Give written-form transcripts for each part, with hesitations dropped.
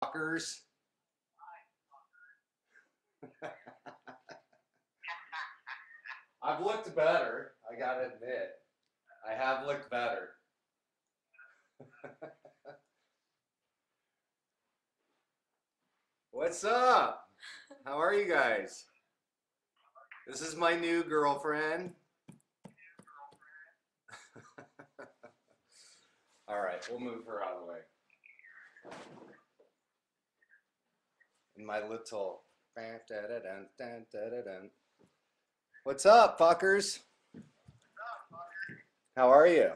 Fuckers. I've looked better, I gotta admit. I have looked better. What's up? How are you guys? This is my new girlfriend. All right, we'll move her out of the way. And my little. What's up, fuckers? How are you?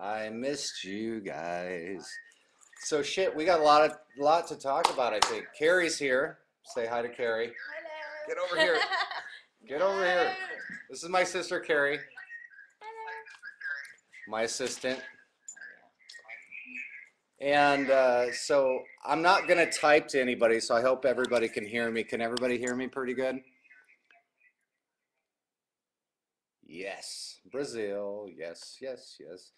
I missed you guys. So shit, we got a lot to talk about, I think. Carrie's here. Say hi to Carrie. Hello. Get over here. Get over here. This is my sister Carrie. Hello. My assistant. And so I'm not going to type to anybody, so I hope everybody can hear me. Can everybody hear me pretty good? Yes. Brazil. Yes, yes, yes.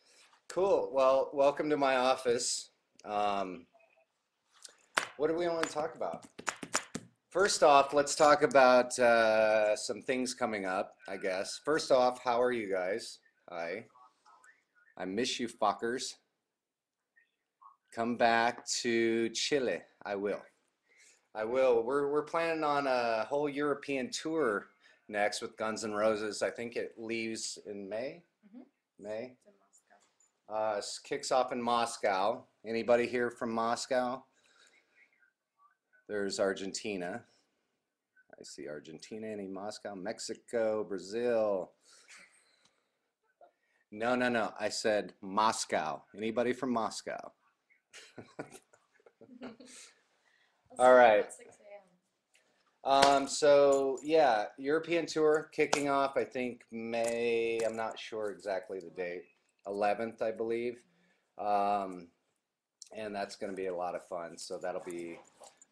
Cool. Well, welcome to my office. What do we want to talk about? First off, let's talk about some things coming up, I guess. First off, how are you guys? Hi. I miss you fuckers. Come back to Chile. I will. I will. We're planning on a whole European tour next with Guns N' Roses. I think it leaves in May. May. It's in Moscow. Kicks off in Moscow. Anybody here from Moscow? There's Argentina. I see Argentina, any Moscow, Mexico, Brazil. No, no, no. I said Moscow. Anybody from Moscow? All right. At 6 a.m. So yeah, European tour kicking off, I think May, I'm not sure exactly the date, 11th, I believe. And that's going to be a lot of fun. So that'll be,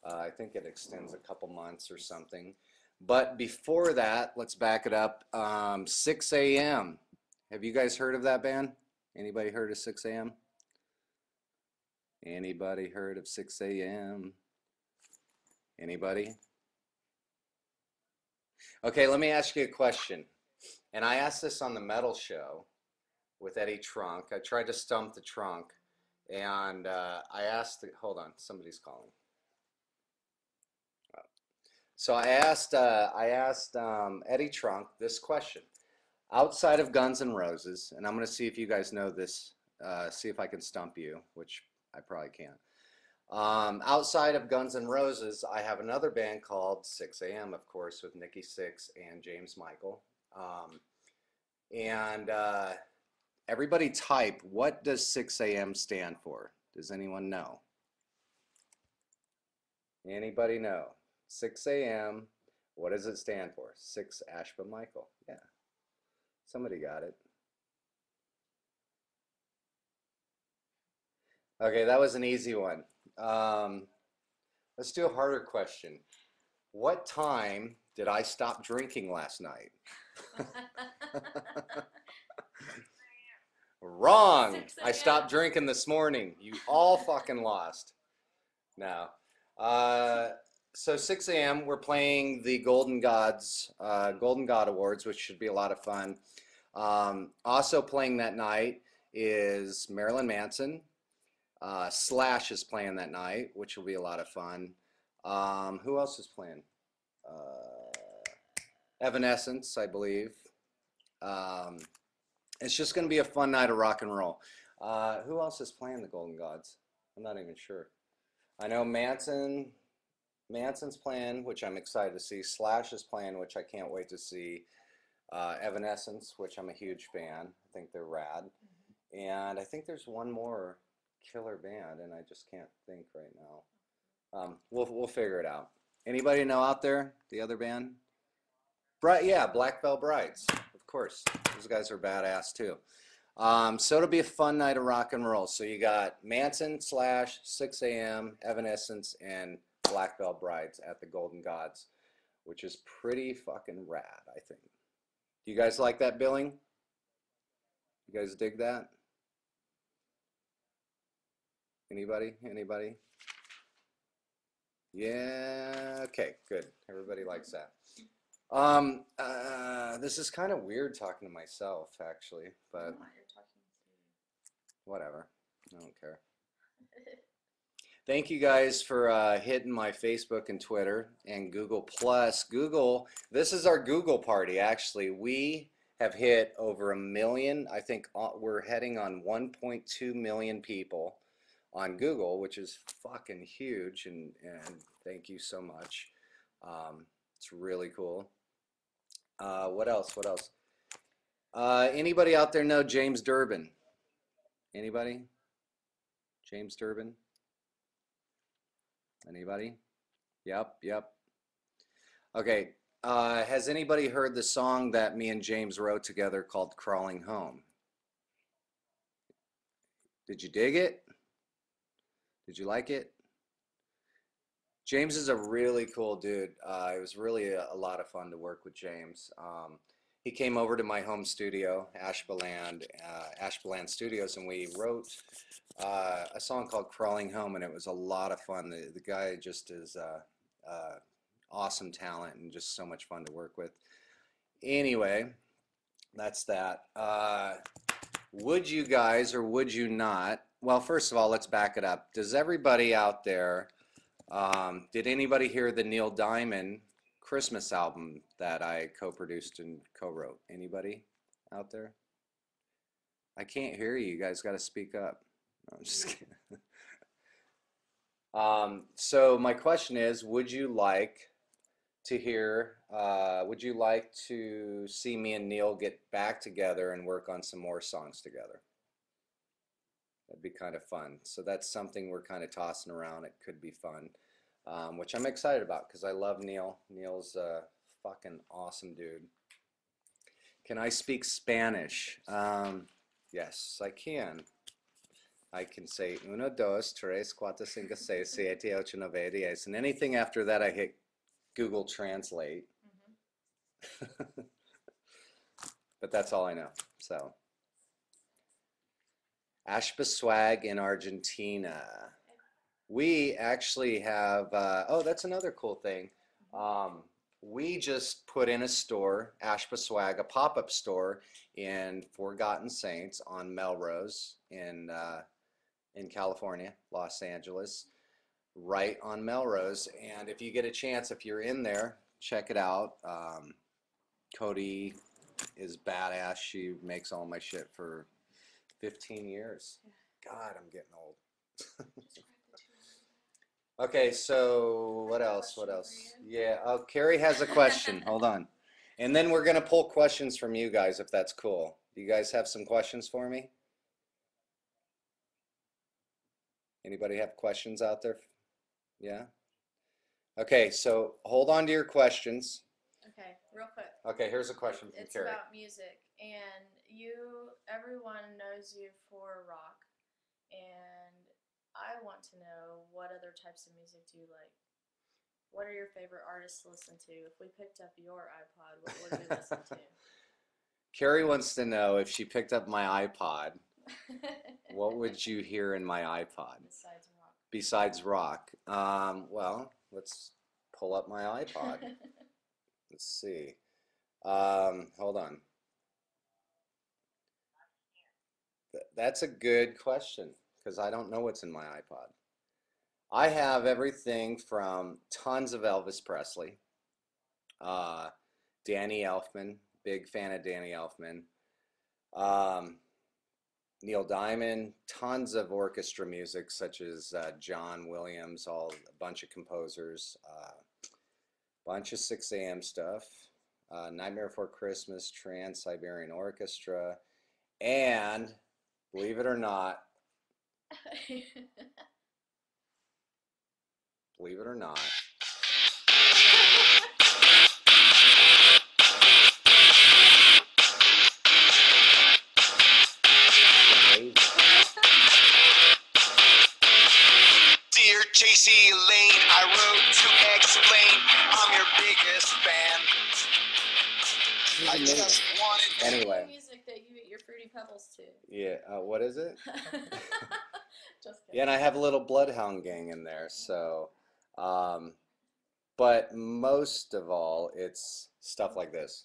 I think it extends a couple months or something. But before that, let's back it up. 6 a.m. Have you guys heard of that band? Anybody heard of 6 a.m.? Anybody heard of 6 a.m.? Anybody? Okay, let me ask you a question. And I asked this on the metal show with Eddie Trunk. I tried to stump the trunk. And I asked, hold on, somebody's calling. So I asked Eddie Trunk this question. Outside of Guns N' Roses, and I'm going to see if you guys know this, see if I can stump you, which I probably can't. Outside of Guns N' Roses, I have another band called 6 a.m., of course, with Nikki Sixx and James Michael. And everybody type, what does 6 a.m. stand for? Does anyone know? Anybody know? 6 a.m., what does it stand for? 6 Ashba Michael. Yeah, somebody got it. Okay, that was an easy one. Let's do a harder question. What time did I stop drinking last night? Wrong. 6 I stopped drinking this morning. You all fucking lost. No. So 6 a.m. we're playing the Golden Gods, Golden God Awards, which should be a lot of fun. Also playing that night is Marilyn Manson. Slash is playing that night, which will be a lot of fun. Who else is playing? Evanescence, I believe. It's just going to be a fun night of rock and roll. Who else is playing the Golden Gods? I'm not even sure. I know Manson's playing, which I'm excited to see. Slash is playing, which I can't wait to see. Evanescence, which I'm a huge fan. I think they're rad. And I think there's one more killer band, and I just can't think right now. We'll figure it out. Anybody know out there the other band? Yeah, Black Veil Brides, of course. Those guys are badass too. So it'll be a fun night of rock and roll. So you got Manson, Slash, 6 a.m., Evanescence, and Black Veil Brides at the Golden Gods, which is pretty fucking rad, I think. Do you guys like that billing? You guys dig that? Anybody? Anybody? Yeah, okay, good. Everybody likes that. This is kind of weird talking to myself, actually, but You're talking whatever. I don't care. Thank you guys for hitting my Facebook and Twitter and Google Plus. Google, this is our Google party, actually. We have hit over 1 million. I think we're heading on 1.2 million people on Google, which is fucking huge, and thank you so much. It's really cool. What else? What else? Anybody out there know James Durbin? Anybody? James Durbin? Anybody? Yep, yep. Okay. Has anybody heard the song that me and James wrote together called Crawling Home? Did you dig it? Did you like it? James is a really cool dude. It was really a lot of fun to work with James. He came over to my home studio, Ashbaland Studios, and we wrote a song called Crawling Home, and it was a lot of fun. The guy just is awesome talent and just so much fun to work with. Anyway, that's that. Would you guys or would you not? Well, first of all, let's back it up. Does everybody out there, did anybody hear the Neil Diamond Christmas album that I co-produced and co-wrote? Anybody out there? I can't hear you. You guys got to speak up. No, I'm just kidding. So my question is, would you like to hear, would you like to see me and Neil get back together and work on some more songs together? That'd be kind of fun. So that's something we're kind of tossing around. It could be fun, which I'm excited about because I love Neil. Neil's a fucking awesome dude. Can I speak Spanish? Yes, I can. I can say uno, dos, tres, cuatro, cinco, seis, siete, ocho, nueve, diez, and anything after that I hit Google Translate. But that's all I know. So, Ashba swag in Argentina. We actually have, oh, that's another cool thing. We just put in a store, Ashba Swag, a pop-up store in Forgotten Saints on Melrose in California, Los Angeles, right on Melrose. And if you get a chance, if you're in there, check it out. Cody is badass. She makes all my shit for 15 years. God, I'm getting old. Okay, so what else? What else? Yeah, oh, Carrie has a question. Hold on. And then we're going to pull questions from you guys if that's cool. Do you guys have some questions for me? Anybody have questions out there? Yeah? Okay, so hold on to your questions. Okay, real quick. Okay, here's a question from It's Carrie. about music, and everyone knows you for rock, and I want to know what other types of music do you like? What are your favorite artists to listen to? If we picked up your iPod, what would we listen to? Carrie wants to know if she picked up my iPod, what would you hear in my iPod? Besides rock. Besides rock. Well, let's pull up my iPod. Let's see. Hold on. That's a good question because I don't know what's in my iPod. I have everything from tons of Elvis Presley, Danny Elfman, big fan of Danny Elfman, Neil Diamond, tons of orchestra music such as John Williams, a bunch of composers, bunch of 6 a.m. stuff, Nightmare Before Christmas, Trans-Siberian Orchestra, and believe it or not, believe it or not, Dear JC Lane, I wrote to explain I'm your biggest fan. I just wanted Anyway. Music that you eat your Fruity Pebbles to. Yeah, what is it? Just Yeah, and kidding. I have a little bloodhound gang in there. So, but most of all, it's stuff like this.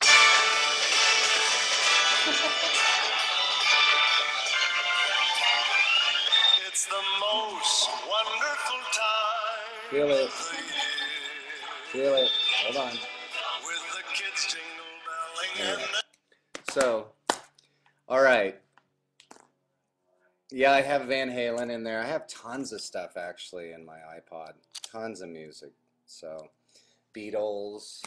It's the most wonderful time Feel it. of the year. Feel it. Hold on. With the kids jingle belling Anyway. and the So, all right. Yeah, I have Van Halen in there. I have tons of stuff actually in my iPod. Tons of music. So, Beatles.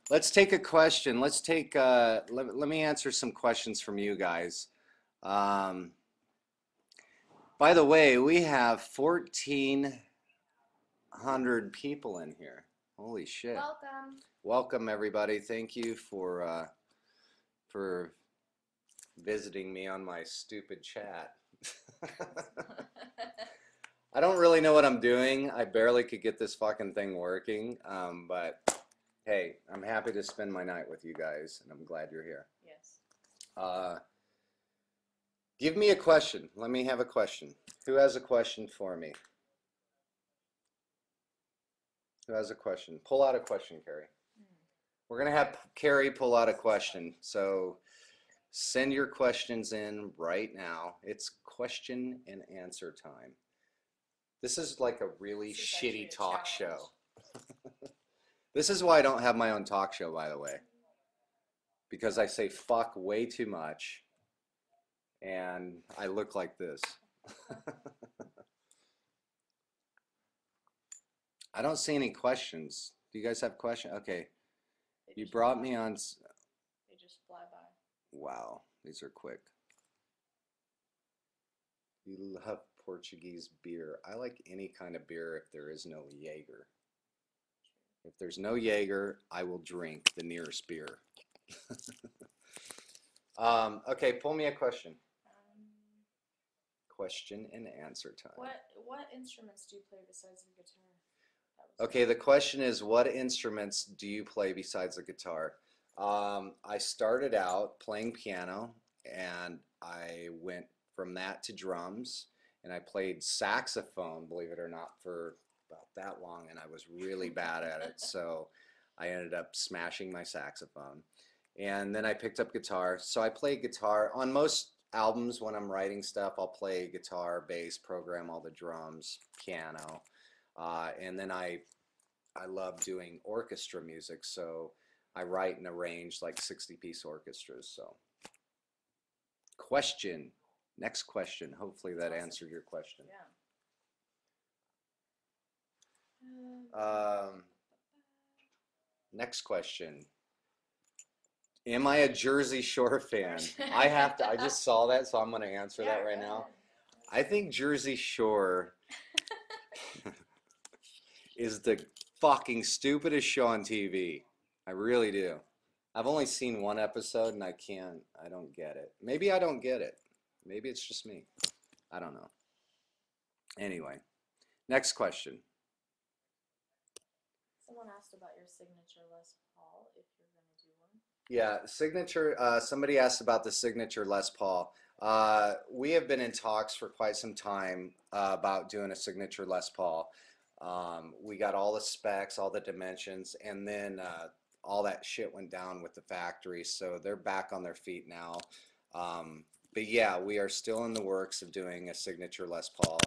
Let's take a question. Let's take. Let me answer some questions from you guys. By the way, we have 1,400 people in here. Holy shit! Welcome. Welcome everybody. Thank you for visiting me on my stupid chat. I don't really know what I'm doing. I barely could get this fucking thing working. But hey, I'm happy to spend my night with you guys, and I'm glad you're here. Yes. Give me a question. Let me have a question. Who has a question for me? Who has a question? Pull out a question, Carrie. We're going to have Carrie pull out a question. So send your questions in right now. It's question and answer time. This is like a really This is actually shitty a talk challenge. show. This is why I don't have my own talk show, by the way. Because I say fuck way too much. And I look like this. I don't see any questions. Do you guys have questions? Okay. They You just brought fly- me on. They just fly by. Wow, these are quick. You love Portuguese beer. I like any kind of beer if there is no Jaeger. If there's no Jaeger, I will drink the nearest beer. Okay, pull me a question. Question and answer time. What instruments do you play besides the guitar? That was Okay, the question is, what instruments do you play besides the guitar? I started out playing piano, and I went from that to drums, and I played saxophone, believe it or not, for about that long, and I was really bad at it, so I ended up smashing my saxophone. And then I picked up guitar. So I play guitar on most albums when I'm writing stuff. I'll play guitar, bass, program all the drums, piano, and then I love doing orchestra music. So I write and arrange like 60-piece orchestras. So question, next question. Hopefully that Awesome. answered your question. Yeah. Next question. Am I a Jersey Shore fan? I have to. I just saw that, so I'm going to answer that right now. I think Jersey Shore is the fucking stupidest show on TV. I really do. I've only seen one episode and I don't get it. Maybe I don't get it. Maybe it's just me. I don't know. Anyway, next question. Someone asked about your signature Les Paul, if you're going to do one. Yeah, signature. Somebody asked about the signature Les Paul. We have been in talks for quite some time about doing a signature Les Paul. We got all the specs, all the dimensions, and then all that shit went down with the factory, so they're back on their feet now. But yeah, we are still in the works of doing a signature Les Paul,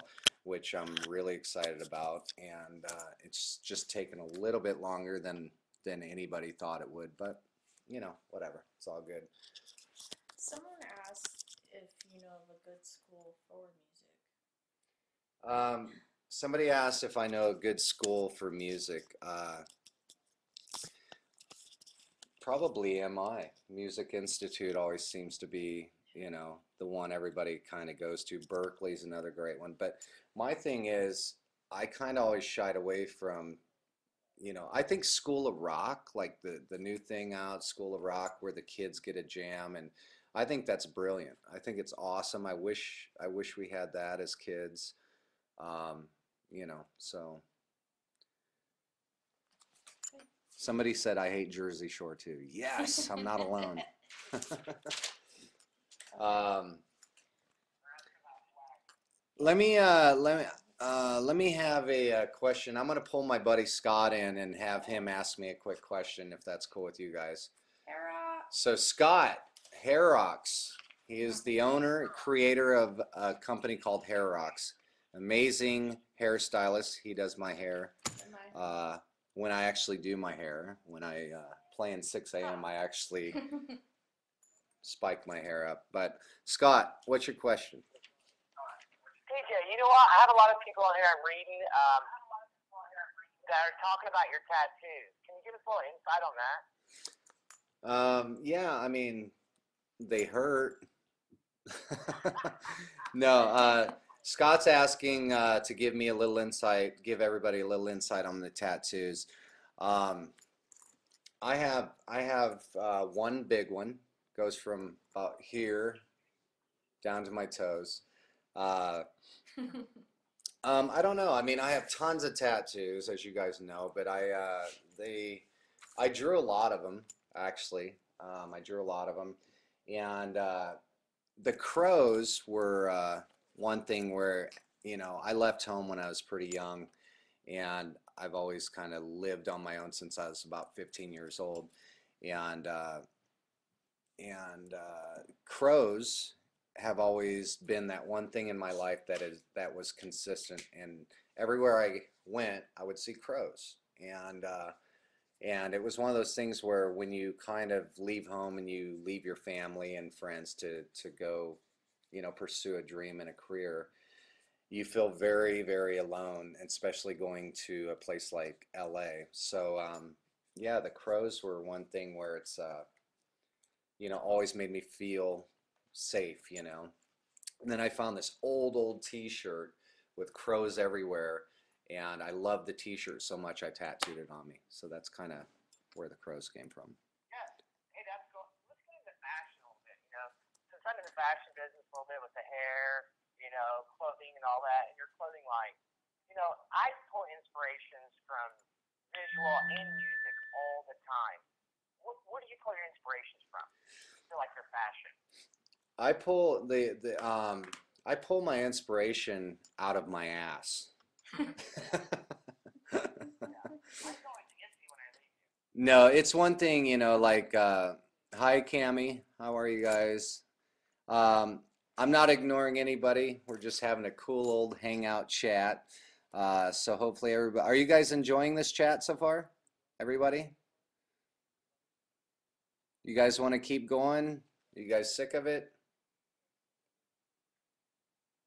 which I'm really excited about, and it's just taken a little bit longer than anybody thought it would, but you know, whatever, it's all good. Someone asked if you know of a good school for music. Somebody asked if I know a good school for music. Probably MI. Music Institute always seems to be, you know, the one everybody kind of goes to. Berkeley's another great one. But my thing is, I kind of always shied away from, you know, I think School of Rock, like the new thing out, School of Rock, where the kids get a jam, and I think that's brilliant. I think it's awesome. I wish we had that as kids. You know, so. Somebody said I hate Jersey Shore too. Yes, I'm not alone. let me have a question. I'm gonna pull my buddy Scott in and have him ask me a quick question, if that's cool with you guys. Era. So Scott, Hair Rocks. He is the owner, creator of a company called Hair Rocks. Amazing hairstylist. He does my hair. When I actually do my hair, when I play in 6 a.m., I actually spike my hair up. But Scott, what's your question? DJ, you know what? I have a lot of people on here I'm reading that are talking about your tattoos. Can you give us a little insight on that? Yeah, I mean, they hurt. No, Scott's asking to give me a little insight, give everybody a little insight on the tattoos. Um, I have one big one, goes from about here down to my toes. Uh, I don't know. I mean, I have tons of tattoos, as you guys know, but I drew a lot of them actually. I drew a lot of them, and the crows were one thing where I left home when I was pretty young, and I've always kind of lived on my own since I was about 15 years old, and crows have always been that one thing in my life that was consistent, and everywhere I went I would see crows, and it was one of those things where when you kind of leave home and you leave your family and friends to go pursue a dream and a career, you feel very, very alone, especially going to a place like LA. So yeah, the crows were one thing where it's always made me feel safe. And then I found this old t-shirt with crows everywhere, and I loved the t-shirt so much I tattooed it on me. So that's kind of where the crows came from. Yeah. Hey, that's cool. Let's get into fashion a little bit. Since I'm in the fashion business a little bit with the hair, clothing and all that, and your clothing line, I pull inspirations from visual and music all the time. Where do you pull your inspirations from? For like your fashion? I pull my inspiration out of my ass. No, it's one thing, like, hi Cami, how are you guys? Um, I'm not ignoring anybody. We're just having a cool old hangout chat. So hopefully everybody, are you guys enjoying this chat so far? Everybody? You guys want to keep going? You guys sick of it?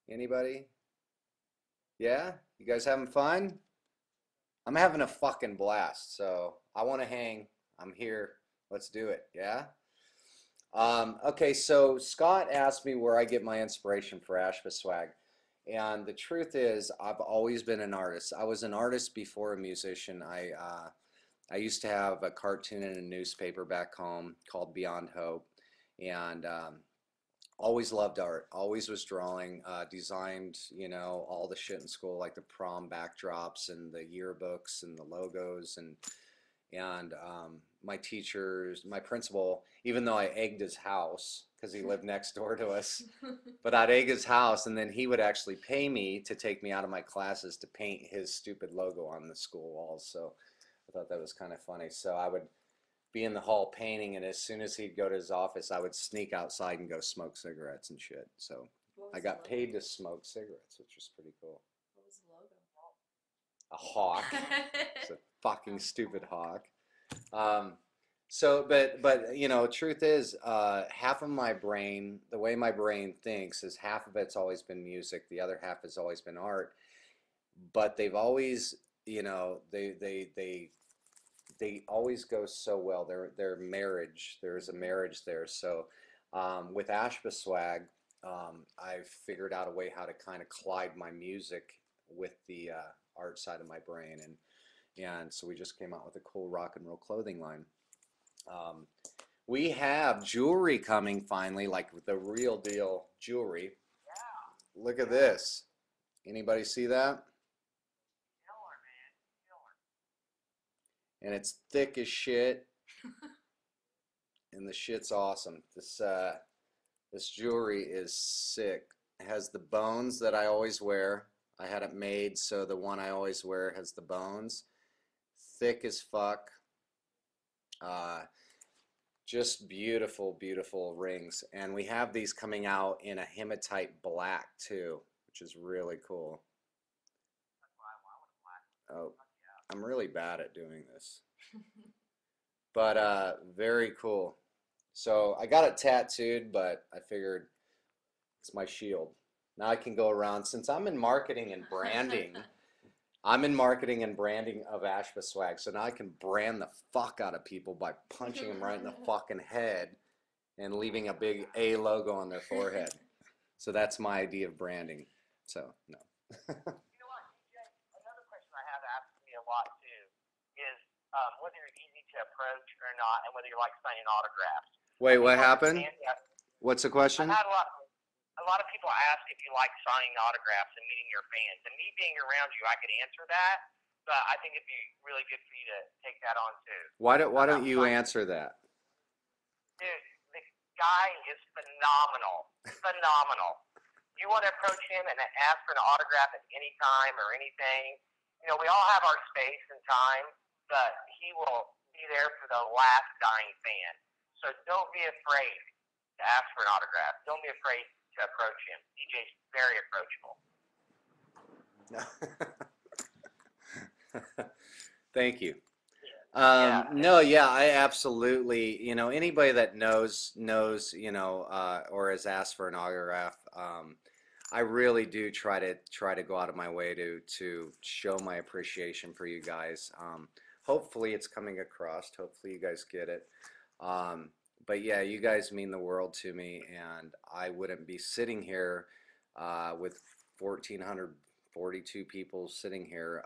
Anybody? Yeah? You guys having fun? I'm having a fucking blast, so I want to hang. I'm here. Let's do it. Yeah? Okay, so Scott asked me where I get my inspiration for Ashba Swag. And the truth is, I've always been an artist. I was an artist before a musician. I used to have a cartoon in a newspaper back home called Beyond Hope, and always loved art. Always was drawing, designed, all the shit in school, like the prom backdrops and the yearbooks and the logos, and my teachers, my principal, even though I egged his house because he lived next door to us, but I'd egg his house, and then he would actually pay me to take me out of my classes to paint his stupid logo on the school walls. So I thought that was kind of funny. So I would be in the hall painting, and as soon as he'd go to his office, I would sneak outside and go smoke cigarettes and shit. So I got paid to smoke cigarettes, which was pretty cool. What was the logo? A hawk. It's a fucking stupid hawk. But truth is, half of my brain, the way my brain thinks, is half of it's always been music, the other half has always been art. But they've always, they always go so well. Their marriage, there's a marriage there. So with Ashba Swag, I've figured out a way how to kind of collide my music with the art side of my brain, and so we just came out with a cool rock and roll clothing line. We have jewelry coming finally, like the real deal jewelry. Look at this. Anybody see that? And it's thick as shit, and the shit's awesome. This jewelry is sick. It has the bones that I always wear. I had it made so the one I always wear has the bones. Thick as fuck. Uh, just beautiful, beautiful rings. And we have these coming out in a hematite black too, which is really cool. Oh, I'm really bad at doing this. But very cool. So I got it tattooed, but I figured it's my shield. Now I can go around, since I'm in marketing and branding, I'm in marketing and branding of Ashba Swag, so now I can brand the fuck out of people by punching them right in the fucking head and leaving a big A logo on their forehead. So that's my idea of branding. So, no. You know what, DJ? Another question I have asked me a lot too is whether you're easy to approach or not, and whether you like signing autographs. Wait, what People happened? understand that. What's the question? I've had a lot of people ask if you like signing autographs and meeting your fans. And me being around you, I could answer that, but I think it'd be really good for you to take that on too. Why don't you answer that? Dude, the guy is phenomenal. Phenomenal. You want to approach him and ask for an autograph at any time or anything. You know, we all have our space and time, but he will be there for the last dying fan. So don't be afraid to ask for an autograph. Don't be afraid to approach him. DJ's very approachable. Thank you. Yeah. No, yeah, I absolutely, anybody that knows, or has asked for an autograph, I really do try to go out of my way to show my appreciation for you guys. Hopefully it's coming across. Hopefully you guys get it. But yeah, you guys mean the world to me, and I wouldn't be sitting here with 1,442 people sitting here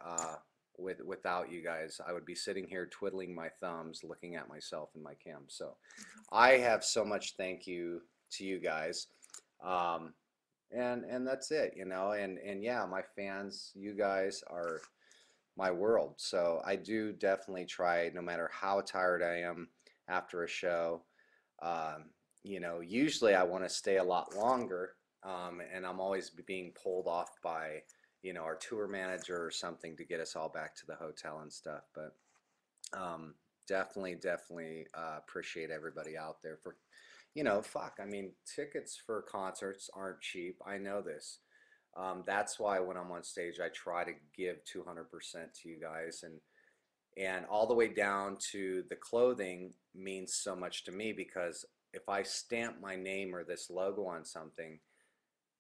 without you guys. I would be sitting here twiddling my thumbs, looking at myself in my cam. So I have so much thank you to you guys. And that's it, and yeah, my fans, you guys are my world. So I do definitely try, no matter how tired I am after a show. Usually I want to stay a lot longer, and I'm always being pulled off by, our tour manager or something to get us all back to the hotel and stuff. But definitely appreciate everybody out there for, fuck, I mean, tickets for concerts aren't cheap. I know this. That's why when I'm on stage, I try to give 200% to you guys, and all the way down to the clothing means so much to me, because if I stamp my name or this logo on something,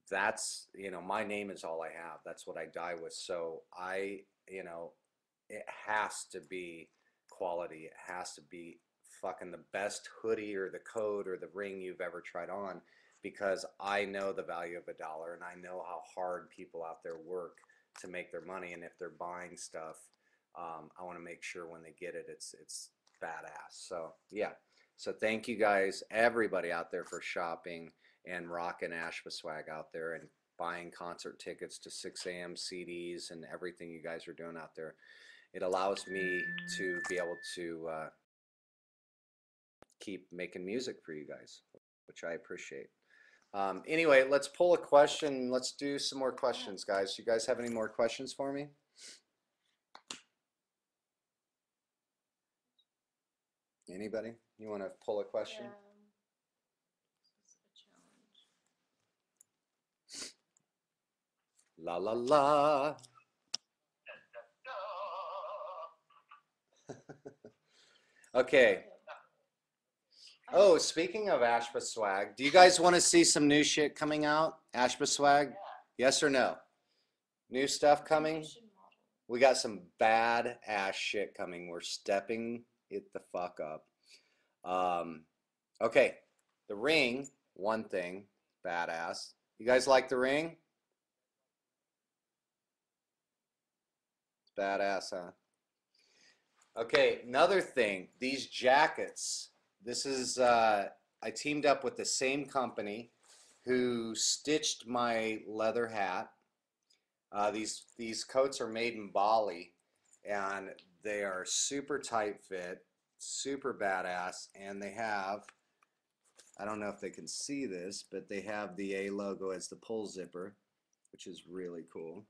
that's, my name is all I have. That's what I die with. So it has to be quality. It has to be fucking the best hoodie or the coat or the ring you've ever tried on, because I know the value of $1, and I know how hard people out there work to make their money. And if they're buying stuff, I want to make sure when they get it, it's badass. So yeah, so thank you guys, everybody out there, for shopping and rocking Ashba Swag out there and buying concert tickets to 6 a.m. CDs and everything you guys are doing out there. It allows me to be able to keep making music for you guys, which I appreciate. Anyway, let's pull a question. Let's do some more questions, guys. You guys have any more questions for me? Anybody? You want to pull a question? Yeah. This is a challenge. La la la. Okay. Oh, speaking of Ashba Swag, do you guys want to see some new shit coming out? Ashba Swag? Yes or no? New stuff coming? We got some bad ass shit coming. We're stepping it the fuck up. Okay, the ring, one thing, badass. You guys like the ring? It's badass, huh? Okay, another thing, these jackets. This is, I teamed up with the same company who stitched my leather hat. These coats are made in Bali, and they are super tight fit, super badass, and they have I don't know if they can see this, but they have the A logo as the pull zipper, which is really cool.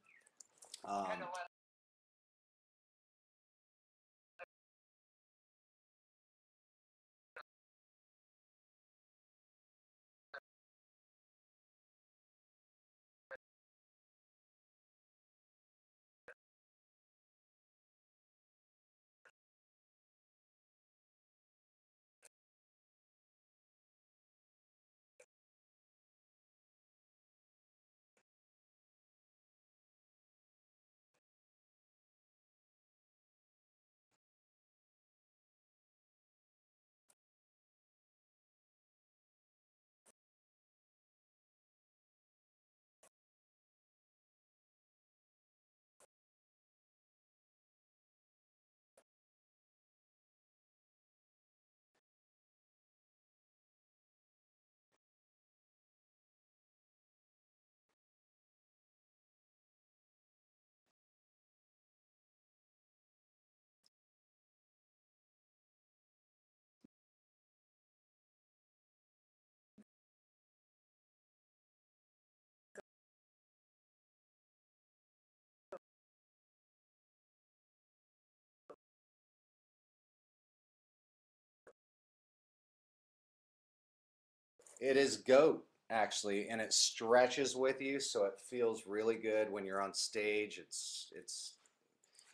It is goat actually, and it stretches with you, so it feels really good when you're on stage.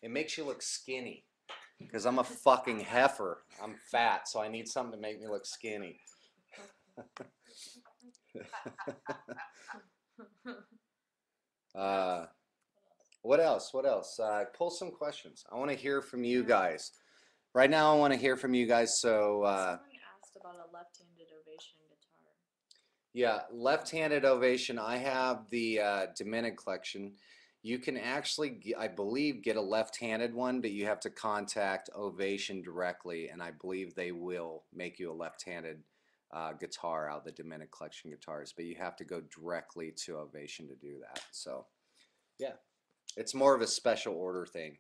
It makes you look skinny because I'm a fucking heifer. I'm fat, so I need something to make me look skinny. What else? What else? Pull some questions. I want to hear from you guys. Right now, I want to hear from you guys. So, Someone asked about a left-handed ovation guitar. yeah, left-handed ovation. I have the Dominic collection. You can actually, I believe, get a left-handed one, but you have to contact Ovation directly, and I believe they will make you a left-handed guitar out of the Dominic collection guitars. But you have to go directly to Ovation to do that. So, yeah, it's more of a special order thing.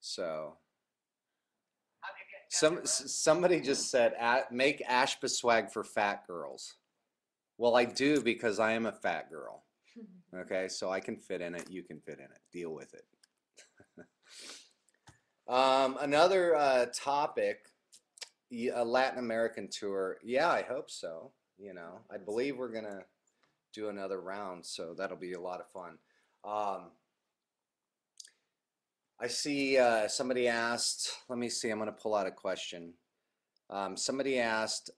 So. Somebody just said, make Ashba swag for fat girls. Well, I do because I am a fat girl. Okay, so I can fit in it. You can fit in it. Deal with it. Another topic, a Latin American tour. Yeah, I hope so. You know, I believe we're gonna do another round, so that'll be a lot of fun. I see somebody asked, let me see, I'm going to pull out a question. Somebody asked,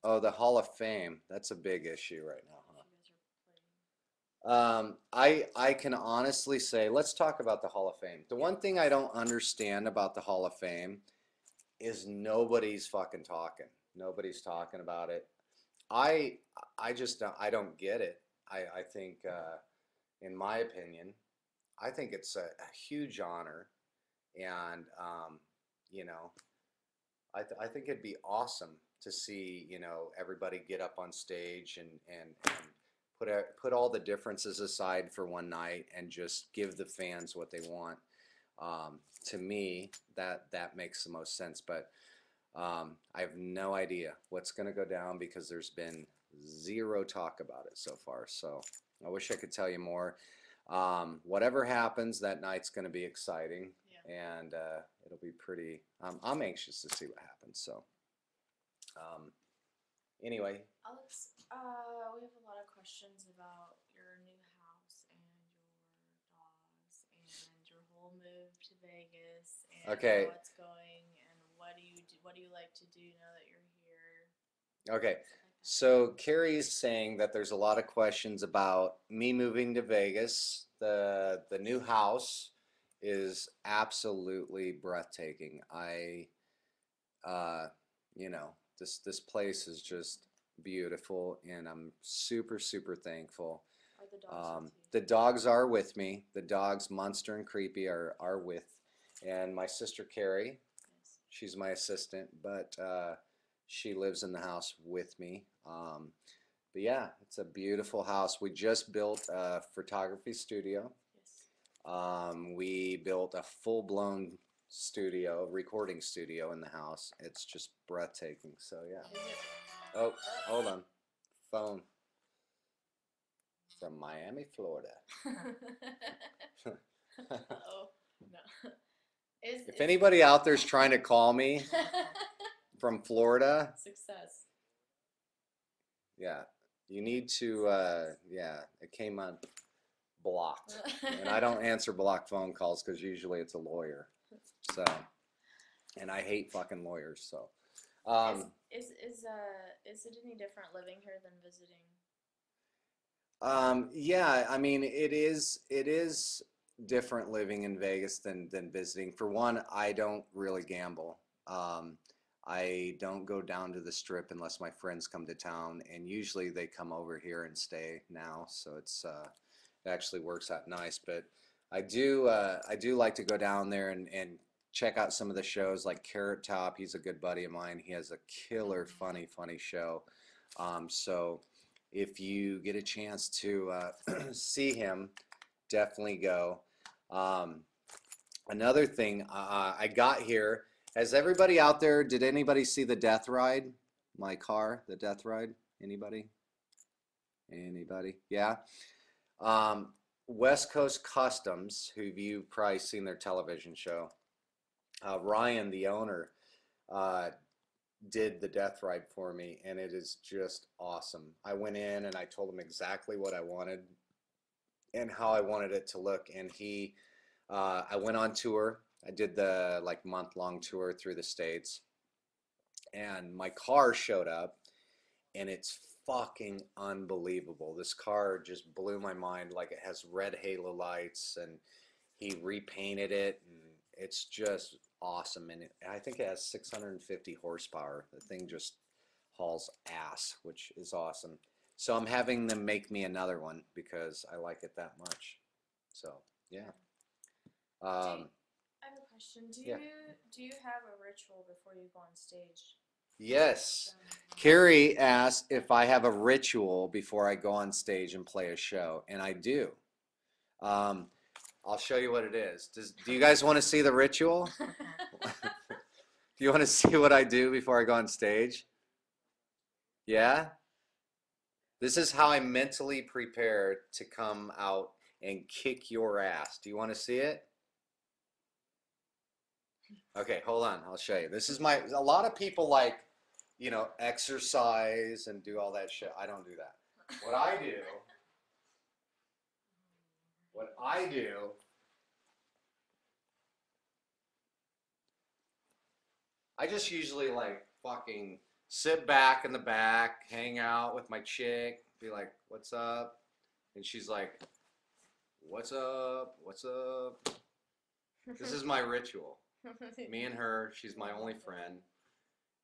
oh, the Hall of Fame. That's a big issue right now, huh? I can honestly say, let's talk about the Hall of Fame. The one thing I don't understand about the Hall of Fame is nobody's fucking talking. Nobody's talking about it. I just don't, I don't get it. I think, in my opinion, I think it's a huge honor, and you know, I think it'd be awesome to see, you know, everybody get up on stage and put all the differences aside for one night and just give the fans what they want. To me, that makes the most sense, but I have no idea what's going to go down because there's been zero talk about it so far. So I wish I could tell you more. Whatever happens, that night's going to be exciting, and it'll be pretty. I'm anxious to see what happens. So, anyway. Alex, we have a lot of questions about your new house and your dogs and your whole move to Vegas and Okay. how it's going and what do you do, what do you like to do now that you're here? Okay. So Carrie's saying that there's a lot of questions about me moving to Vegas. The new house is absolutely breathtaking. You know, this place is just beautiful, and I'm super thankful. Are the dogs with you? The dogs are with me. The dogs, Monster and Creepy, are with, and my sister Carrie. Yes. She's my assistant, but she lives in the house with me. But yeah, it's a beautiful house. We just built a photography studio. Yes. We built a full-blown studio, recording studio in the house. It's just breathtaking. So yeah. Is it? Oh, hold on. Phone from Miami, Florida. Oh no. If anybody out there's trying to call me from Florida, success. yeah, you need to, yeah, it came on blocked. And I don't answer blocked phone calls because usually it's a lawyer. So, and I hate fucking lawyers. So, Is it any different living here than visiting? yeah, I mean, it is different living in Vegas than visiting. For one, I don't really gamble. I don't go down to the strip unless my friends come to town, and usually they come over here and stay now, so it actually works out nice. But I do like to go down there and check out some of the shows like Carrot Top. He's a good buddy of mine. He has a killer funny show. So if you get a chance to see him, definitely go. Another thing, I got here. Has everybody out there, did anybody see the Death Ride? My car, the Death Ride? Anybody? Anybody? Yeah. West Coast Customs, who you've probably seen their television show. Ryan, the owner, did the Death Ride for me, and it is just awesome. I went in and I told him exactly what I wanted and how I wanted it to look, and I went on tour. I did the like month-long tour through the States, and my car showed up, and it's fucking unbelievable. This car just blew my mind. Like, it has red halo lights, and he repainted it, and it's just awesome. And I think it has 650 horsepower. The thing just hauls ass, which is awesome. So I'm having them make me another one because I like it that much. So yeah. I have a question. Yeah. Do you have a ritual before you go on stage? Yes. Carrie asked if I have a ritual before I go on stage and play a show, and I do. I'll show you what it is. Do you guys want to see the ritual? Do you want to see what I do before I go on stage? Yeah? This is how I mentally prepare to come out and kick your ass. Do you want to see it? Okay, hold on. I'll show you. This is a lot of people like, exercise and do all that shit. I don't do that. What I do, I just usually like fucking sit back in the back, hang out with my chick, be like, what's up? And she's like, what's up? What's up? This is my ritual. Me and her, she's my only friend.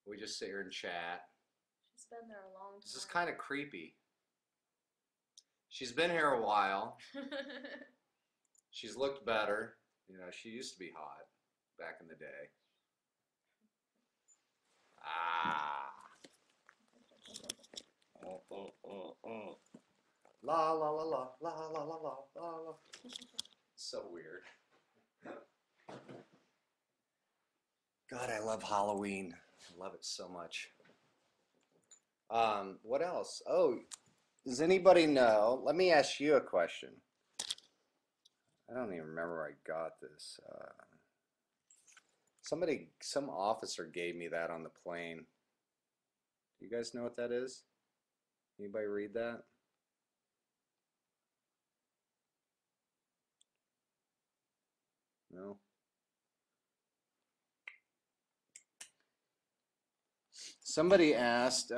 We just sit here and chat. She's been there a long time. This is kind of creepy. She's been here a while. She's looked better. She used to be hot back in the day. Ah. La la la la la la la la la. So weird. God, I love Halloween. I love it so much. What else? Oh, does anybody know? Let me ask you a question. I don't even remember where I got this. Some officer gave me that on the plane. Do you guys know what that is? Anybody read that? No? Somebody asked,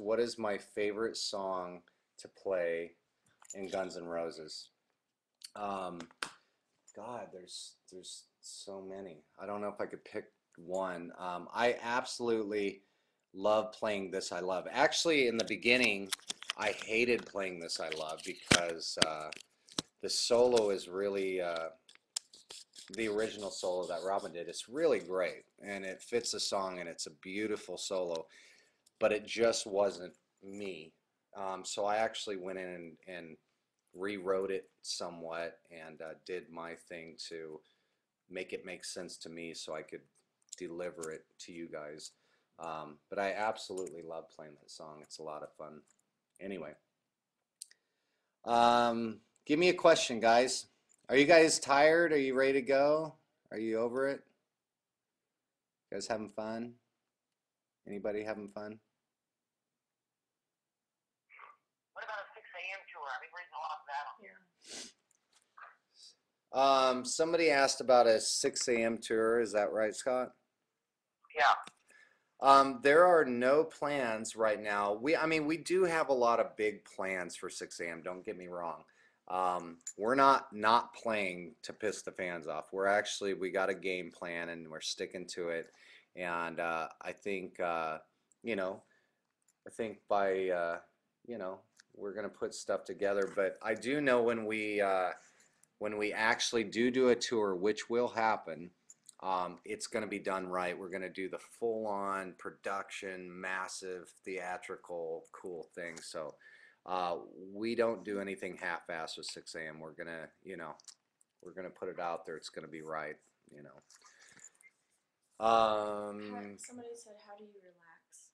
what is my favorite song to play in Guns N' Roses? God, there's so many. I don't know if I could pick one. I absolutely love playing This I Love. Actually, in the beginning, I hated playing This I Love because the solo is really, the original solo that Robin did. It's really great, and it fits the song, and it's a beautiful solo, but it just wasn't me. So I actually went in and rewrote it somewhat and did my thing to make it make sense to me so I could deliver it to you guys. But I absolutely love playing that song. It's a lot of fun. Anyway, give me a question, guys. Are you guys tired? Are you ready to go? Are you over it? You guys having fun? Anybody having fun? What about a 6 a.m. tour? I've been reading a lot of that on here. Somebody asked about a 6 a.m. tour. Is that right, Scott? Yeah. There are no plans right now. I mean, we do have a lot of big plans for 6 a.m. Don't get me wrong. We're not playing to piss the fans off. We got a game plan and we're sticking to it. And I think, you know, I think by, you know, we're gonna put stuff together. But I do know when we actually do a tour, which will happen, it's going to be done right. We're going to do the full-on production, massive, theatrical, cool thing. So we don't do anything half-assed with 6 a.m. We're going to, you know, we're going to put it out there. It's going to be right, you know. Somebody said, how do you relax?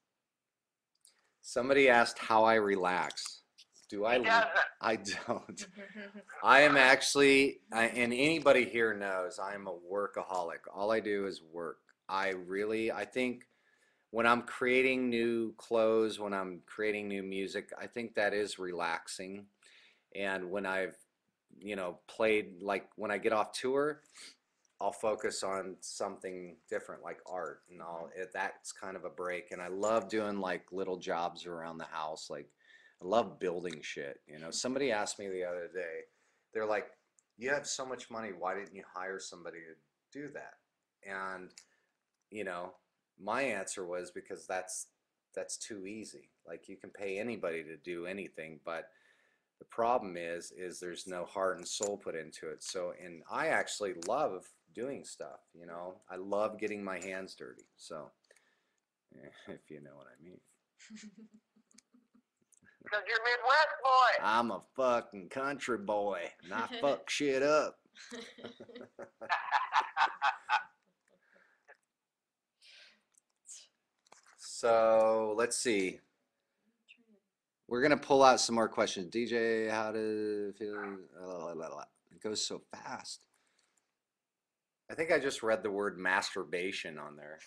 Somebody asked how I relax. Do I? He doesn't. I don't. I am actually, and anybody here knows, I'm a workaholic. All I do is work. I think when I'm creating new clothes, when I'm creating new music, I think that is relaxing. And when I've, you know, played, like when I get off tour, I'll focus on something different like art, and that's kind of a break. And I love doing like little jobs around the house. Like I love building shit. You know, somebody asked me the other day, they're like, you have so much money, why didn't you hire somebody to do that? And you know, my answer was because that's too easy. Like you can pay anybody to do anything, but the problem is there's no heart and soul put into it. So, and I actually love doing stuff, you know. I love getting my hands dirty. So, if you know what I mean. Because you're Midwest boy. I'm a fucking country boy, and I fuck shit up. So, let's see. We're going to pull out some more questions. DJ, how to feel? It goes so fast. I think I just read the word masturbation on there.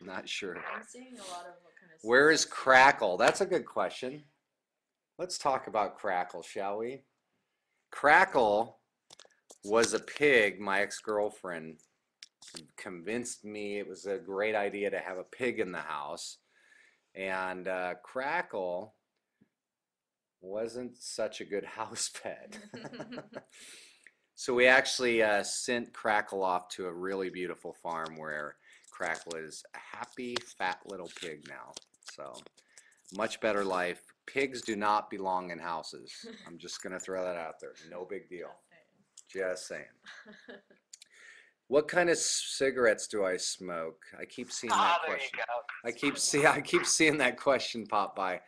Not sure. I'm seeing a lot of what kind of. Where is Crackle? That's a good question. Let's talk about Crackle, shall we? Crackle was a pig my ex-girlfriend convinced me it was a great idea to have a pig in the house. And Crackle wasn't such a good house pet. So we actually sent Crackle off to a really beautiful farm where Crackle is a happy, fat little pig now. So much better life. Pigs do not belong in houses. I'm just going to throw that out there. No big deal. Just saying. What kind of cigarettes do I smoke? I keep seeing that there question. you go. I keep seeing that question pop by.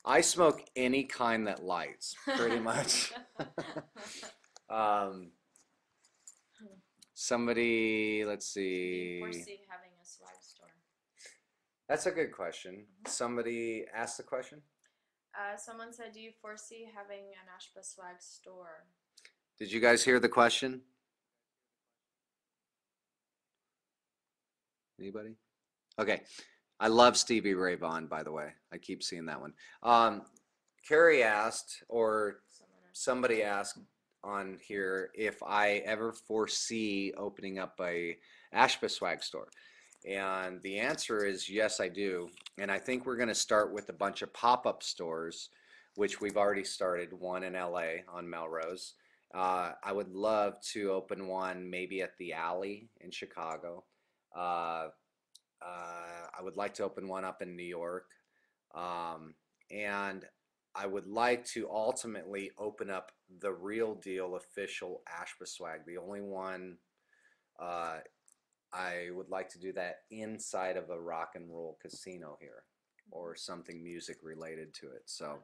I smoke any kind that lights, pretty much. Somebody, let's Do you see. foresee having a swag store? That's a good question. Somebody asked the question? Someone said, do you foresee having an Ashba swag store? Did you guys hear the question? Anybody? Okay. I love Stevie Ray Vaughan, by the way. I keep seeing that one. Carrie asked, or somebody asked on here, if I ever foresee opening up a Ashba swag store. And the answer is yes, I do. And I think we're going to start with a bunch of pop-up stores, which we've already started, one in LA on Melrose. I would love to open one maybe at the Alley in Chicago. I would like to open one up in New York. And I would like to ultimately open up the real deal official Ashba swag. The only one I would like to do that inside of a rock and roll casino here or something music related to it. So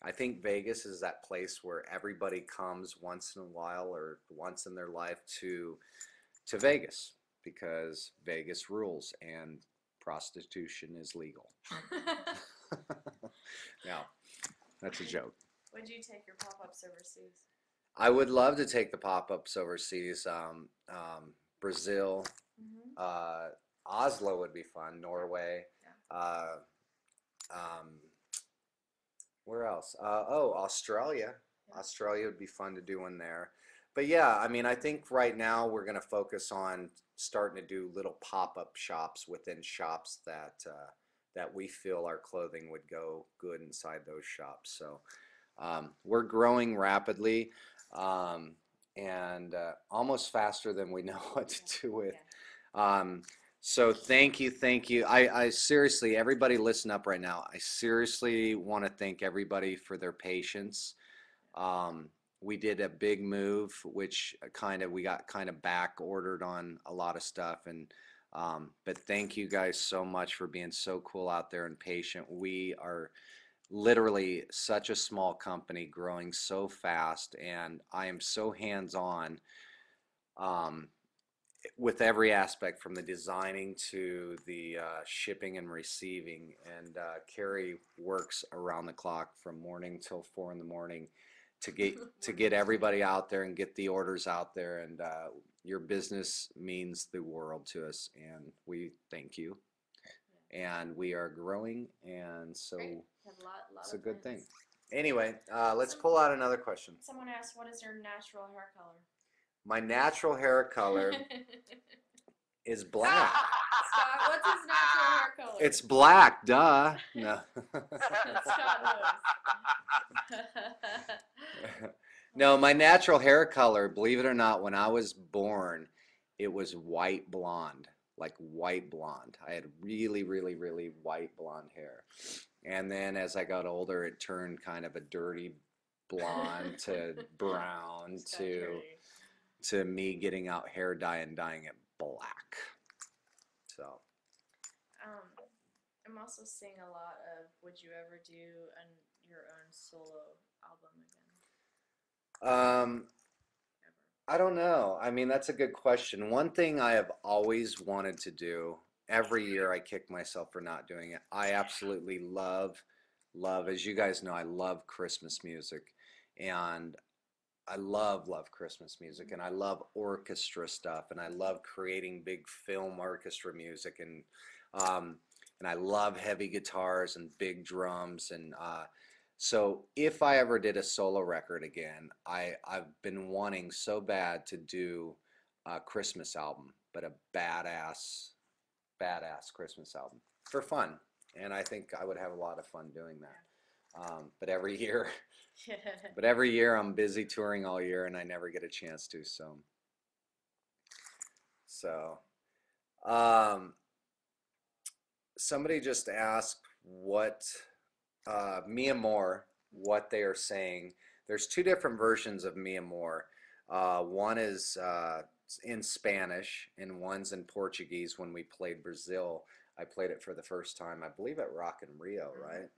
I think Vegas is that place where everybody comes once in a while or once in their life to Vegas because Vegas rules and prostitution is legal. Now, that's a joke. Would you take your pop-ups overseas? I would love to take the pop-ups overseas. Brazil, Oslo would be fun. Norway. Yeah. Um, where else? Oh, Australia. Yeah. Australia would be fun to do one there. But yeah, I mean, I think right now we're going to focus on starting to do little pop-up shops within shops that we feel our clothing would go good inside those shops. So we're growing rapidly and almost faster than we know what to do with. So thank you, thank you. I seriously, everybody listen up right now. I seriously want to thank everybody for their patience. We did a big move, which we got kind of back ordered on a lot of stuff, and but thank you guys so much for being so cool out there and patient. We are literally such a small company growing so fast, and I am so hands-on with every aspect from the designing to the shipping and receiving. And Carrie works around the clock from morning till 4 in the morning to get everybody out there and get the orders out there. And your business means the world to us, and we thank you. And we are growing, and so it's a good thing. Anyway, let's pull out another question. Someone asked, what is your natural hair color? My natural hair color is black. Scott, what's his natural hair color? It's black, duh. No. Scott knows. No, my natural hair color, believe it or not, when I was born, it was white blonde, like white blonde. I had really, really, really white blonde hair. And then as I got older, it turned kind of a dirty blonde to brown to me getting out hair dye and dyeing it black. So. I'm also seeing a lot of, would you ever do your own solo album again? I don't know. I mean, that's a good question. One thing I have always wanted to do, every year I kick myself for not doing it. I absolutely love, as you guys know, I love Christmas music. And I love Christmas music, and I love orchestra stuff, and I love creating big film orchestra music, and I love heavy guitars and big drums, and so if I ever did a solo record again, I've been wanting so bad to do a Christmas album, but a badass Christmas album for fun, and I think I would have a lot of fun doing that. But every year I'm busy touring all year, and I never get a chance to. So somebody just asked what Mi Amor, what they are saying. There's two different versions of Mi Amor. One is in Spanish, and one's in Portuguese. When we played Brazil, I played it for the first time, I believe, at Rock in Rio, right?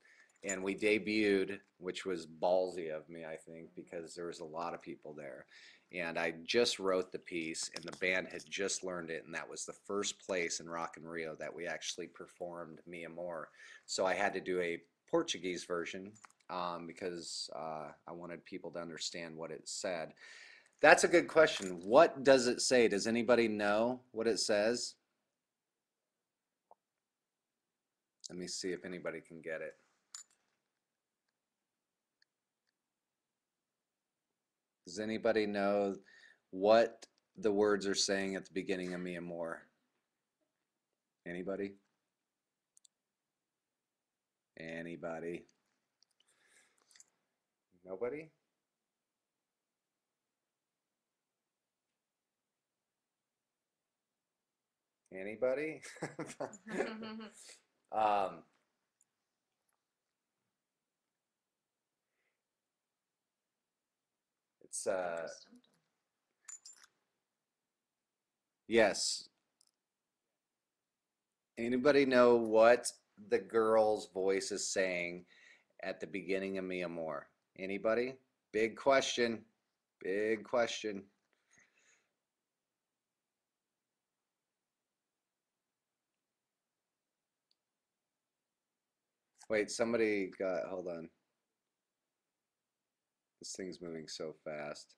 And we debuted, which was ballsy of me, I think, because there was a lot of people there. And I just wrote the piece, and the band had just learned it, and that was the first place in Rock in Rio that we actually performed Mi Amor. So I had to do a Portuguese version because I wanted people to understand what it said. That's a good question. What does it say? Does anybody know what it says? Let me see if anybody can get it. Does anybody know what the words are saying at the beginning of Mi Amor? Anybody? Anybody? Nobody? Anybody? It's yes. Anybody know what the girl's voice is saying at the beginning of Mi Amor? Anybody? Big question. Big question. Wait, somebody got, hold on. This thing's moving so fast.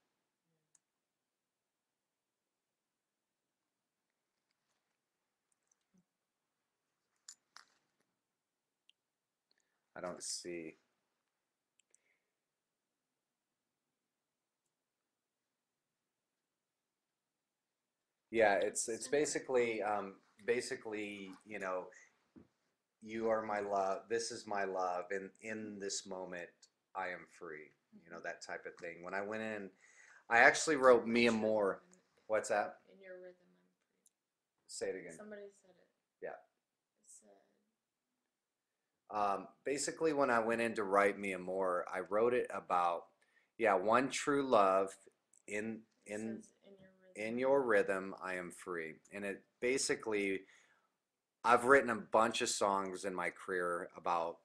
I don't see. Yeah, it's basically you know, you are my love, this is my love, and in this moment I am free. You know, that type of thing. When I went in, I actually wrote Mi Amor. What's that? In your rhythm, Say it again. somebody said it. Yeah. It said, Basically, when I went in to write Mi Amor, I wrote it about, yeah, one true love in it in says in your rhythm. in your rhythm I am free. And it basically, I've written a bunch of songs in my career about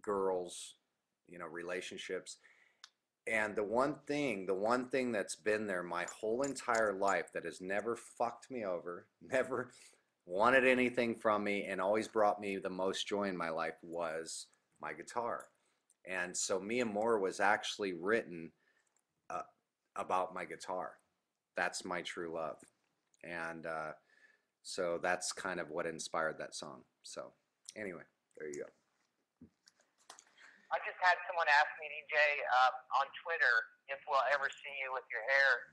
girls, you know, relationships. And the one thing that's been there my whole entire life that has never fucked me over, never wanted anything from me, and always brought me the most joy in my life was my guitar. And so Mi Amor was actually written uh, about my guitar. That's my true love. And so that's kind of what inspired that song. So anyway, there you go. I just had someone ask me, DJ, on Twitter, if we'll ever see you with your hair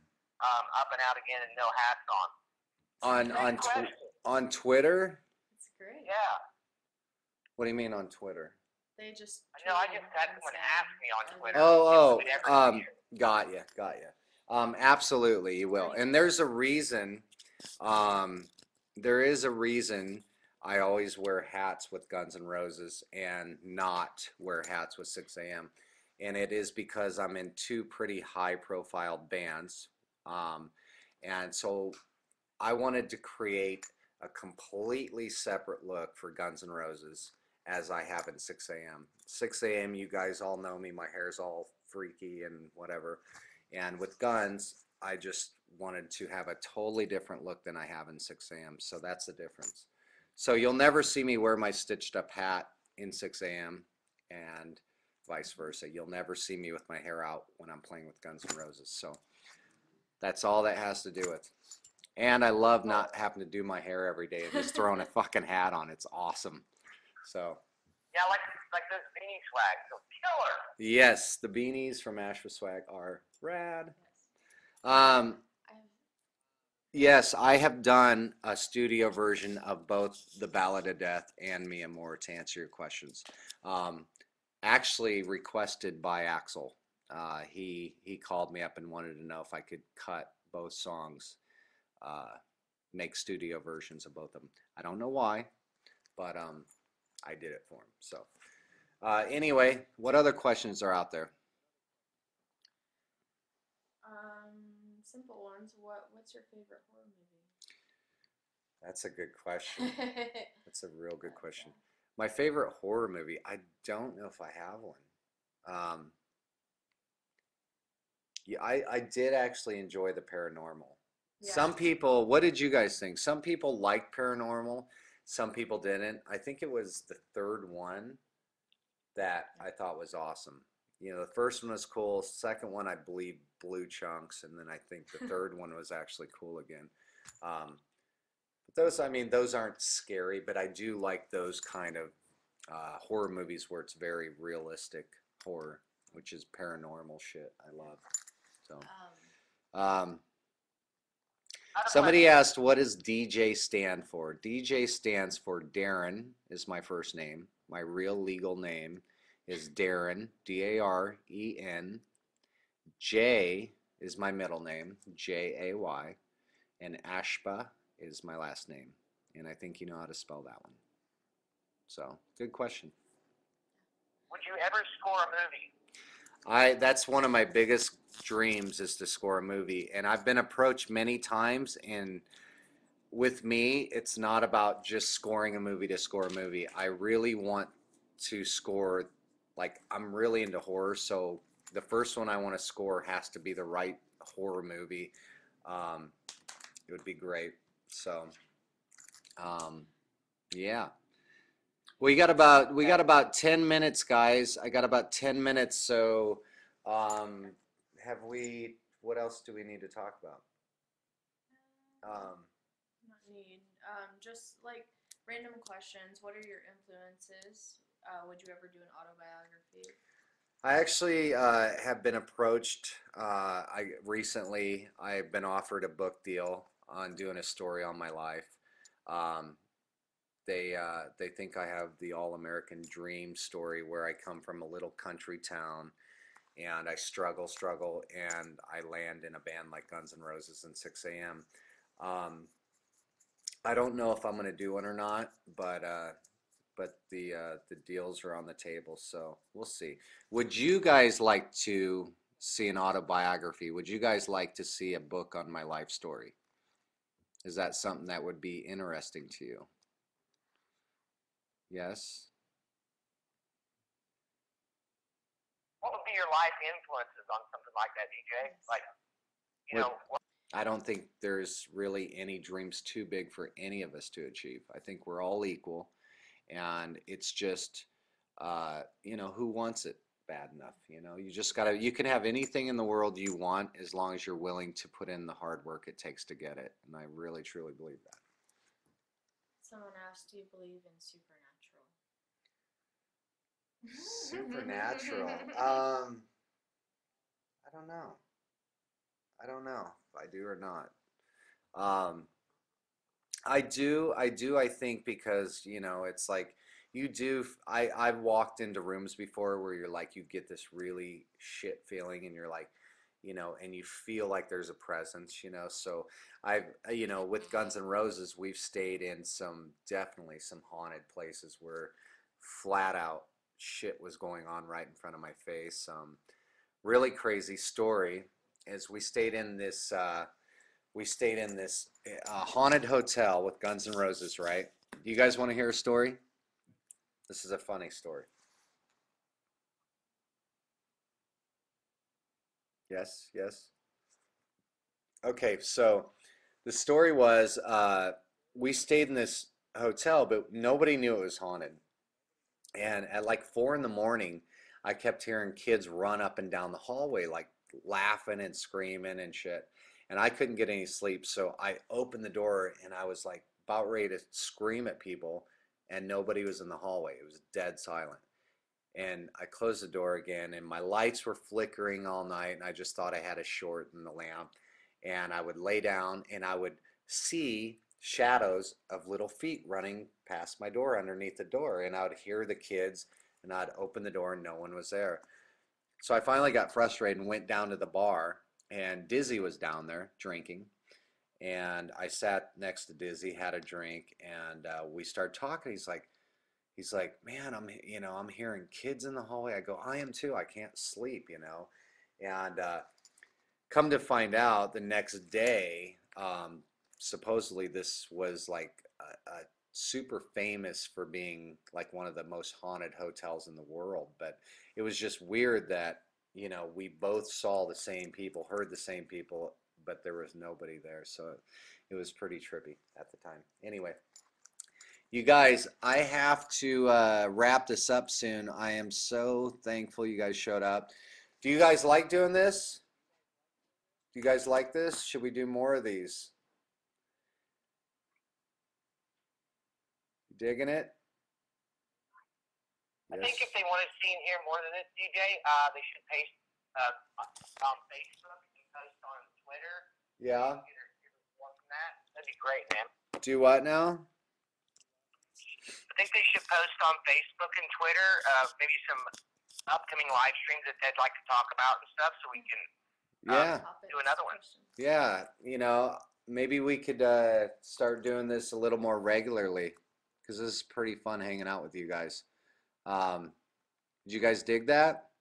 up and out again and no hats on. On Question. on Twitter? It's great. Yeah. What do you mean on Twitter? They just. No, I tweeted just had and someone said, ask me on Twitter. Oh, if we'd ever see you. got you. Absolutely, you will. And there's a reason. There is a reason I always wear hats with Guns N' Roses and not wear hats with 6 a.m. And it is because I'm in two pretty high-profile bands, and so I wanted to create a completely separate look for Guns N' Roses as I have in 6 a.m. 6 a.m. you guys all know me, my hair's all freaky and whatever. And with Guns, I just wanted to have a totally different look than I have in 6 a.m. So that's the difference. So you'll never see me wear my stitched up hat in 6 a.m. and vice versa. You'll never see me with my hair out when I'm playing with Guns N' Roses. So that's all that has to do with. And I love not having to do my hair every day and just throwing a fucking hat on. It's awesome. So. Yeah, like those beanie swag, so killer. Yes, the beanies from Ashba Swag are rad. I've Yes, I have done a studio version of both The Ballad of Death and Mi Amor to answer your questions. Actually requested by Axel. He called me up and wanted to know if I could cut both songs, make studio versions of both of them. I don't know why, but I did it for him. So anyway, what other questions are out there? simple ones. What's your favorite horror movie? That's a good question. That's a real good question. My favorite horror movie, I don't know if I have one. Yeah, I did actually enjoy the paranormal. Yeah. Some people, what did you guys think? Some people liked paranormal, some people didn't. I think it was the third one that I thought was awesome. You know, the first one was cool. Second one, I believe, blew chunks, and then I think the third one was actually cool again. But those, I mean, those aren't scary, but I do like those kind of horror movies where it's very realistic horror, which is paranormal shit. I love. So, somebody asked, what does DJ stand for? DJ stands for Darren, is my first name. My real legal name is Darren, D-A-R-E-N. J is my middle name, J-A-Y. And Ashba is my last name. And I think you know how to spell that one. So, good question. Would you ever score a movie? That's one of my biggest dreams is to score a movie. And I've been approached many times, and with me, it's not about just scoring a movie to score a movie. I really want to score like I'm really into horror, so the first one I want to score has to be the right horror movie. Um, it would be great. So, um, yeah. We got about 10 minutes, guys. I got about 10 minutes, so um, have we what else do we need to talk about? Um, Not need. Just like random questions. What are your influences? Would you ever do an autobiography? I actually have been approached. I've been offered a book deal on doing a story on my life. Um, they think I have the all-American dream story where I come from a little country town and I struggle, and I land in a band like Guns N' Roses and 6 a.m. Um, I don't know if I'm going to do one or not, but the deals are on the table, so we'll see. Would you guys like to see an autobiography? Would you guys like to see a book on my life story? Is that something that would be interesting to you? Yes? What would be your life influences on something like that, DJ? Like, you What know, what, I don't think there's really any dreams too big for any of us to achieve. I think we're all equal, and it's just, who wants it bad enough? You just gotta. You can have anything in the world you want as long as you're willing to put in the hard work it takes to get it. And I really, truly believe that. Someone asked, do you believe in supernatural? Supernatural. I don't know. I don't know if I do or not. Um, I think because, it's like you do. I've walked into rooms before where you're like, you get this really shit feeling and you're like, and you feel like there's a presence, So with Guns N' Roses, we've stayed in definitely some haunted places where flat out shit was going on right in front of my face. Really crazy story is we stayed in this haunted hotel with Guns N' Roses, right? Do you guys want to hear a story? This is a funny story. Yes, yes. Okay, so the story was we stayed in this hotel, but nobody knew it was haunted. And at like 4 in the morning, I kept hearing kids run up and down the hallway, like laughing and screaming and shit. And I couldn't get any sleep. So I opened the door and I was like about ready to scream at people. And nobody was in the hallway. It was dead silent. And I closed the door again, and my lights were flickering all night. And I just thought I had a short in the lamp. And I would lay down and I would see shadows of little feet running past my door underneath the door. And I would hear the kids, and I'd open the door and no one was there. So I finally got frustrated and went down to the bar, and Dizzy was down there drinking. And I sat next to Dizzy, had a drink, and we started talking. He's like, man, I'm hearing kids in the hallway. I go, I am too. I can't sleep. And come to find out, the next day, supposedly this was like a super famous for being like one of the most haunted hotels in the world. But it was just weird that, we both saw the same people, heard the same people, but there was nobody there. So it was pretty trippy at the time. Anyway, you guys, I have to wrap this up soon. I am so thankful you guys showed up. Do you guys like doing this? Do you guys like this? Should we do more of these? Digging it? I Yes. think if they want to see and hear more than this, DJ, they should post on Facebook and post on Twitter. Yeah. Get more from that. That'd be great, man. Do what now? I think they should post on Facebook and Twitter maybe some upcoming live streams that they'd like to talk about and stuff, so we can Yeah. do another one. Yeah. Maybe we could start doing this a little more regularly because this is pretty fun hanging out with you guys. Did you guys dig that?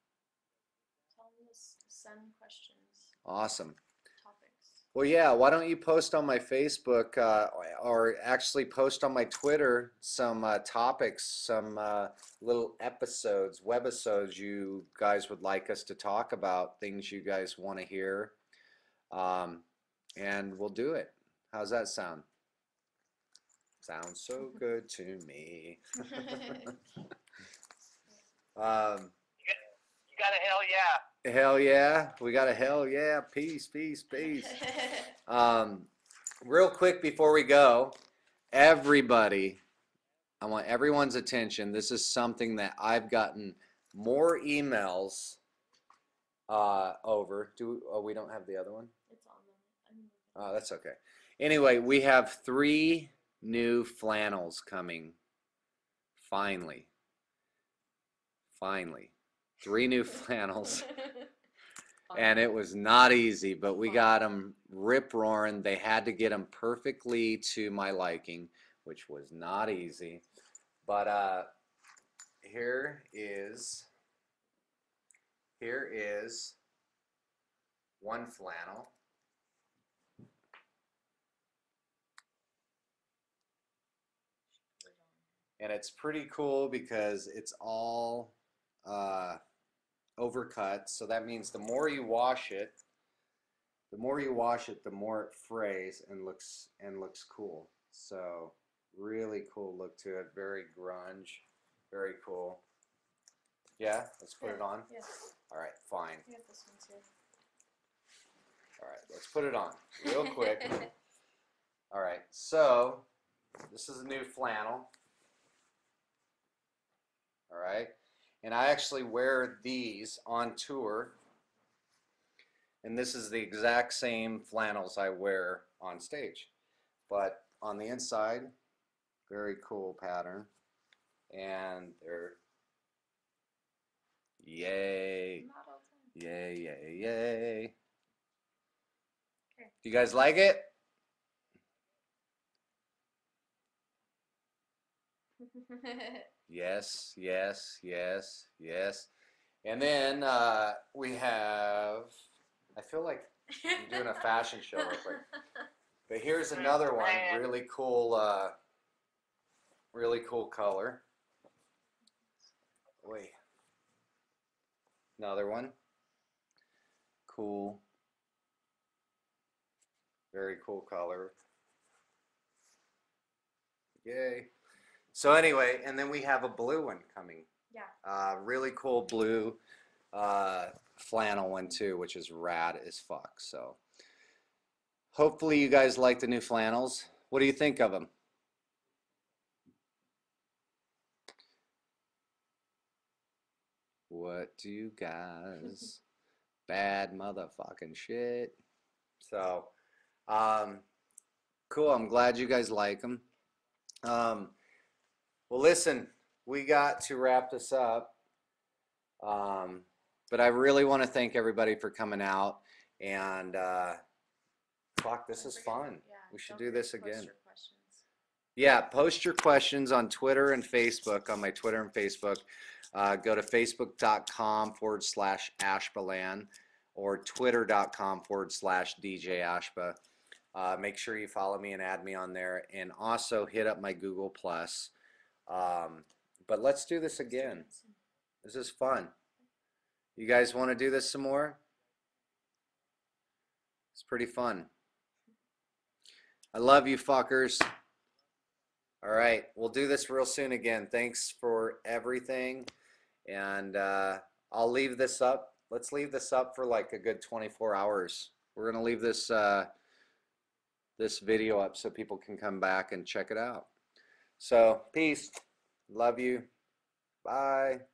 Tell them to send questions, Awesome. topics. Well, yeah, why don't you post on my Facebook or actually post on my Twitter some topics, some little episodes, webisodes you guys would like us to talk about, things you guys want to hear, um, and we'll do it. How's that sound? Sounds so good to me. um, You got a hell yeah. Hell yeah, we got a hell yeah, peace, peace, peace. Real quick before we go, everybody, I want everyone's attention. This is something that I've gotten more emails over. We don't have the other one? It's on them. Oh, that's okay. Anyway, we have 3 new flannels coming. Finally. 3 new flannels. And it was not easy, but we got them rip-roaring. They had to get them perfectly to my liking, which was not easy. But here is one flannel. And it's pretty cool because it's all overcut. So that means the more you wash it, the more it frays and looks cool. So really cool look to it. Very grunge. Very cool. Yeah, let's put it on. Yeah. All right, fine. I got this one too. All right, let's put it on real quick. All right, so this is a new flannel. All right, and I actually wear these on tour, and this is the exact same flannels I wear on stage, but on the inside, very cool pattern, and they're yay, Not all the yay, yay, yay. Okay. Do you guys like it? time. Yes, yes, yes, yes. And then we have, I feel like I'm doing a fashion show real quick. But here's another one, really cool color. Wait. Another one. Cool. Very cool color. Yay. So anyway, and then we have a blue one coming. Yeah. Really cool blue flannel one too, which is rad as fuck. So hopefully you guys like the new flannels. What do you think of them? What do you guys? Bad motherfucking shit. So, cool. I'm glad you guys like them. Well, listen, we got to wrap this up. But I really want to thank everybody for coming out. And fuck, this is fun. Yeah, We should don't do this forget to again. post your questions. Yeah, post your questions on Twitter and Facebook, on my Twitter and Facebook. Go to facebook.com/Ashbaland or twitter.com/DJ Ashba. Make sure you follow me and add me on there. And also hit up my Google+. But let's do this again. This is fun. You guys want to do this some more? It's pretty fun. I love you fuckers. All right, we'll do this real soon again. Thanks for everything. And I'll leave this up. Let's leave this up for like a good 24 hours. We're going to leave this this video up so people can come back and check it out. So, peace. Love you. Bye.